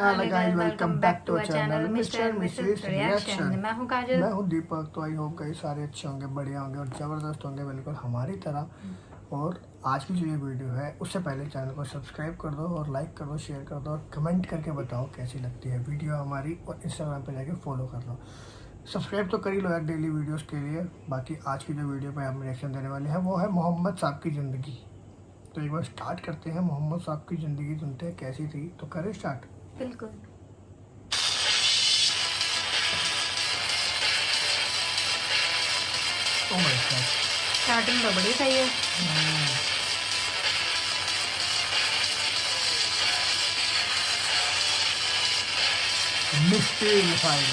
Hello guys, welcome back to our channel mister and missus reaction. मैं हूं काजल। मैं हूं दीपक। तो आई होप गाइस सारे अच्छे होंगे, बढ़िया होंगे और ज़बरदस्त होंगे, बिल्कुल हमारी तरह। और आज की जो ये वीडियो है उससे पहले चैनल को सब्सक्राइब कर दो और लाइक कर दो, शेयर कर दो और कमेंट करके बताओ कैसी लगती है वीडियो हमारी, और इंस्टाग्राम पे जाके फॉलो कर लो। सब्सक्राइब तो कर ही लो यार डेली वीडियोज़ के लिए। बाकी आज की जो वीडियो पे हम रिएक्शन देने वाले हैं वो है मोहम्मद साहब की ज़िंदगी। तो एक बार स्टार्ट करते हैं। मोहम्मद साहब की ज़िंदगी सुनते हैं कैसी थी। तो करें स्टार्ट। बिल्कुल। ओह माय गॉड, स्टार्टिंग तो बड़ी सही है। Mister file.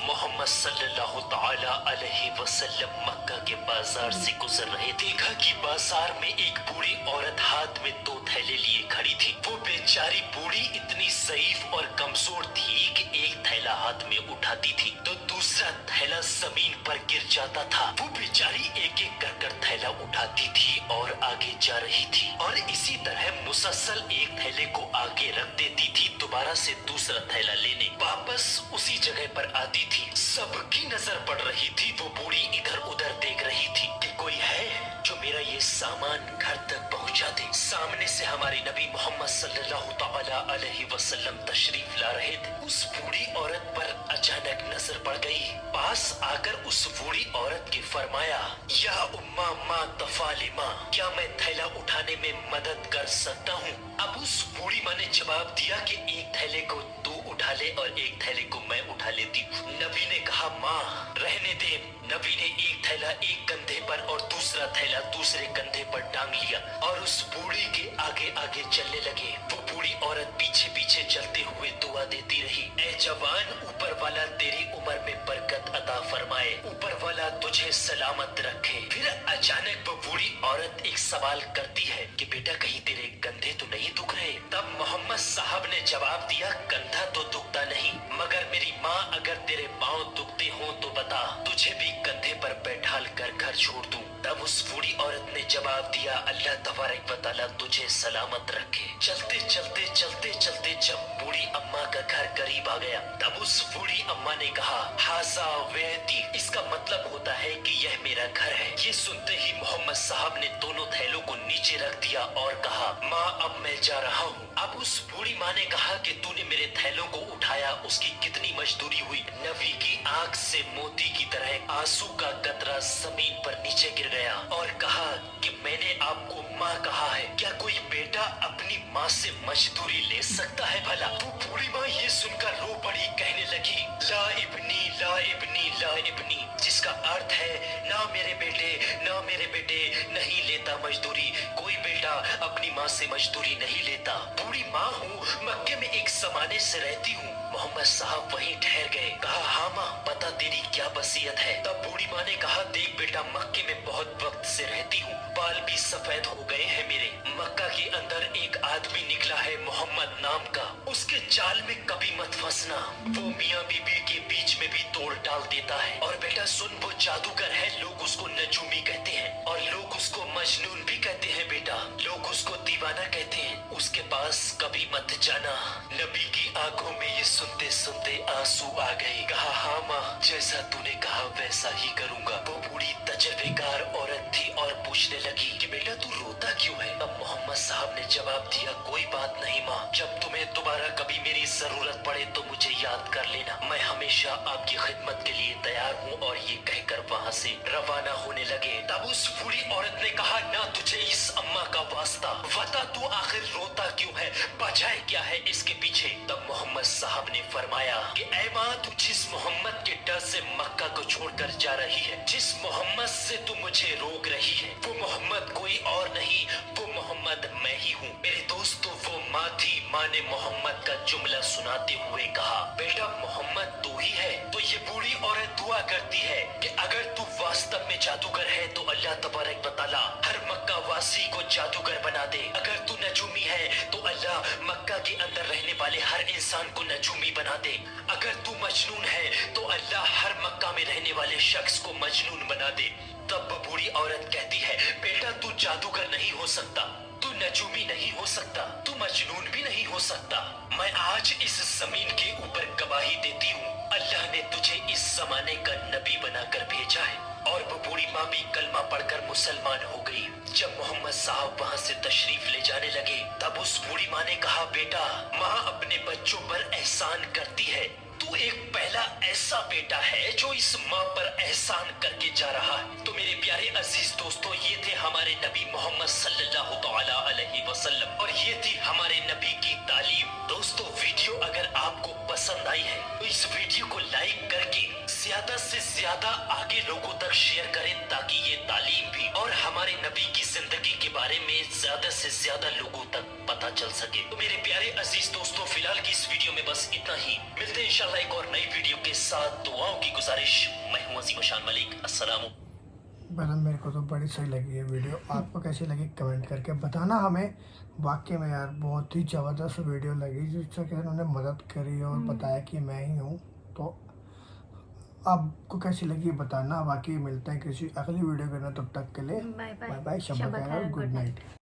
मोहम्मद सल्लल्लाहु ताला अलैहि वसल्लम मक्का के बाजार से गुजर रहे। देखा कि बाजार में एक बूढ़ी औरत हाथ में 2 थैले लिए खड़ी थी। वो बेचारी बूढ़ी इतनी ज़ईफ और कमजोर थी कि एक थैला हाथ में उठाती थी तो दूसरा थैला जमीन पर गिर जाता था। वो बेचारी एक एक कर थैला उठाती थी और आगे जा रही थी, और इसी तरह मुसलसल एक थैले को आगे रख देती थी, दोबारा से दूसरा थैला लेने वापस उसी जगह पर आती थी। सबकी नजर पड़ रही थी। वो बूढ़ी इधर उधर देख रही थी कि कोई है जो मेरा ये सामान घर तक पहुंचा दे। सामने से हमारे नबी मोहम्मद सल्लल्लाहु ताला अलैहि वसल्लम तशरीफ ला रहे थे। उस बूढ़ी औरत पर अचानक नजर पड़ गई। पास आकर उस बूढ़ी औरत के फरमाया, या उम्मा माँ तफालिमा, क्या मैं थैला उठाने में मदद कर सकता हूँ? अब उस बूढ़ी माँ ने जवाब दिया कि एक थैले को तू उठा ले और एक थैले को मैं उठा लेती। नबी ने कहा, माँ रहने दे। नबी ने एक थैला एक कंधे पर और दूसरा थैला दूसरे कंधे पर टांग लिया और उस बूढ़ी के आगे आगे चलने लगे। वो बूढ़ी औरत पीछे पीछे चलते हुए दुआ देती रही, ऐ जवान, ऊपर वाला तेरी उम्र में बरकत अता फरमाए, ऊपर वाला तुझे सलामत रखे। फिर अचानक वो बूढ़ी औरत एक सवाल करती है कि बेटा कहीं तेरे कंधे तो नहीं दुख रहे? तब मोहम्मद साहब ने जवाब दिया, कंधा तो दुखता नहीं, मगर मेरी माँ अगर तेरे पाँव दुखते हो तो बता, तुझे भी कंधे पर बैठाल कर घर छोड़ दूं। तब उस बूढ़ी औरत ने जवाब दिया, अल्लाह तबारक व तआला तुझे सलामत रखे। चलते चलते चलते चलते जब बूढ़ी अम्मा का घर करीब आ गया तब उस बूढ़ी अम्मा ने कहा, हाजा वेती, इसका मतलब होता है कि यह मेरा घर है। ये सुनते ही मोहम्मद साहब ने दोनों थैलों को नीचे रख दिया और कहा, माँ अब मैं जा रहा हूँ। अब उस बूढ़ी माँ ने कहा कि तूने मेरे थैलों को उठाया, उसकी कितनी मजदूरी हुई? नबी की आंख से मोती की तरह आंसू का कतरा जमीन पर नीचे गिर गया और कहा कि मैंने आपको माँ कहा है, क्या कोई बेटा अपनी माँ से मजदूरी ले सकता है भला? वो बूढ़ी माँ ये सुनकर रो पड़ी, कहने लगी, ला इब्नी ला इब्नी ला इब्नी, जिसका अर्थ है ना मेरे बेटे ना मेरे बेटे, नहीं लेता मजदूरी, कोई बेटा अपनी माँ से मजदूरी नहीं लेता। बूढ़ी माँ हूँ, मक्के में एक जमाने से रहती हूँ। मोहम्मद साहब वहीं ठहर गए। कहा, हाँ माँ पता तेरी क्या वसीयत है? तब बूढ़ी माँ ने कहा, देख बेटा, मक्के में बहुत वक्त से रहती हूँ, बाल भी सफेद हो गए हैं मेरे। मक्का के अंदर एक आदमी निकला है मोहम्मद नाम का, उसके जाल में कभी मत फंसना, वो मियाँ बीबी के बीच में भी तोड़ डाल देता है। और बेटा सुन, वो जादूगर है, लोग उसको नजूमी कहते हैं और लोग उसको मजनून भी कहते हैं बेटा, लोग उसको दीवाना कहते हैं, उसके पास कभी मत जाना। नबी की आंखों में ये सुनते सुनते आंसू आ गए। कहा, हाँ माँ जैसा तूने कहा वैसा ही करूँगा। वो बूढ़ी तजर्बेकार औरत थी और पूछने लगी कि बेटा तू रोता क्यों है? अब मोहम्मद साहब ने जवाब दिया, कोई बात नहीं माँ, जब तुम्हें दोबारा कभी मेरी जरूरत पड़े तो मुझे याद कर लेना, मैं हमेशा आपकी खिदमत के लिए तैयार हूँ। और ये कहकर वहाँ से रवाना होने लगे। तब उस बूढ़ी औरत ने कहा, ना तुझे इस अम्मा का वास्ता, बता तू आखिर रोता क्यों है, वजह क्या है इसके पीछे? तब मोहम्मद साहब ने फरमाया कि ऐ माँ, तू जिस मोहम्मद के डर से मक्का को छोड़कर जा रही है, जिस मोहम्मद से तू मुझे रोक रही है, वो मोहम्मद कोई और नहीं, वो मोहम्मद मैं ही हूँ। मेरे दोस्तों वो माँ थी। माँ ने मोहम्मद का जुमला सुनाते हुए कहा, बेटा मोहम्मद तू ही है? तो ये बूढ़ी औरत दुआ करती है कि अगर तू वास्तव में जादूगर है तो अल्लाह तबारक व तआला हर मक्का वासी को जादूगर बना दे। अगर तू नजूमी है तो अल्लाह मक्का के अंदर रहने वाले हर इंसान को नजूमी बना दे। अगर तू मजनून है तो अल्लाह हर मक्का में रहने वाले शख्स को मजनून बना दे। तब बूढ़ी औरत कहती है, बेटा तू जादूगर नहीं हो सकता, तू नजूमी नहीं हो सकता, तू मजनून भी नहीं हो सकता। मैं आज इस जमीन के ऊपर गवाही देती हूँ, अल्लाह ने तुझे इस जमाने का नबी बनाकर भेजा है। और वो बूढ़ी माँ भी कलमा पढ़कर मुसलमान हो गई। जब मोहम्मद साहब वहाँ से तशरीफ ले जाने लगे, तब उस बूढ़ी माँ ने कहा, बेटा, माँ अपने बच्चों पर एहसान करती है, तू एक पहला ऐसा बेटा है जो इस माँ पर एहसान करके जा रहा है। तो मेरे प्यारे अजीज दोस्तों, ये थे हमारे नबी मोहम्मद सल्लल्लाहु तआला अलैहि वसल्लम, और ये थी हमारे नबी की तालीम। दोस्तों, वीडियो अगर आपको पसंद आई है तो इस वीडियो को लाइक करके ज्यादा से ज्यादा आगे लोगों तक शेयर करें, ताकि ये तालीम भी और हमारे नबी की जिंदगी के बारे में ज्यादा से ज्यादा लोगों तक पता चल सके। तो मेरे प्यारे अजीज दोस्तों, फिलहाल की इस वीडियो में बस इतना ही। मिलते हैं इंशाल्लाह एक और नई वीडियो के साथ। दुआओं की गुजारिश, मैं हूं अजीम शान मलिक। अस्सलाम। मैडम, मेरे को तो बड़ी सही लगी ये वीडियो। आपको कैसी लगी कमेंट करके बताना हमें। वाकई में यार बहुत ही ज़बरदस्त वीडियो लगी, जिससे कि उन्होंने मदद करी और बताया कि मैं ही हूँ। तो आपको कैसी लगी बताना। बाकी मिलते हैं किसी अगली वीडियो के ना, तब तक के लिए बाय बाय बाय, शब बखैर और गुड नाइट।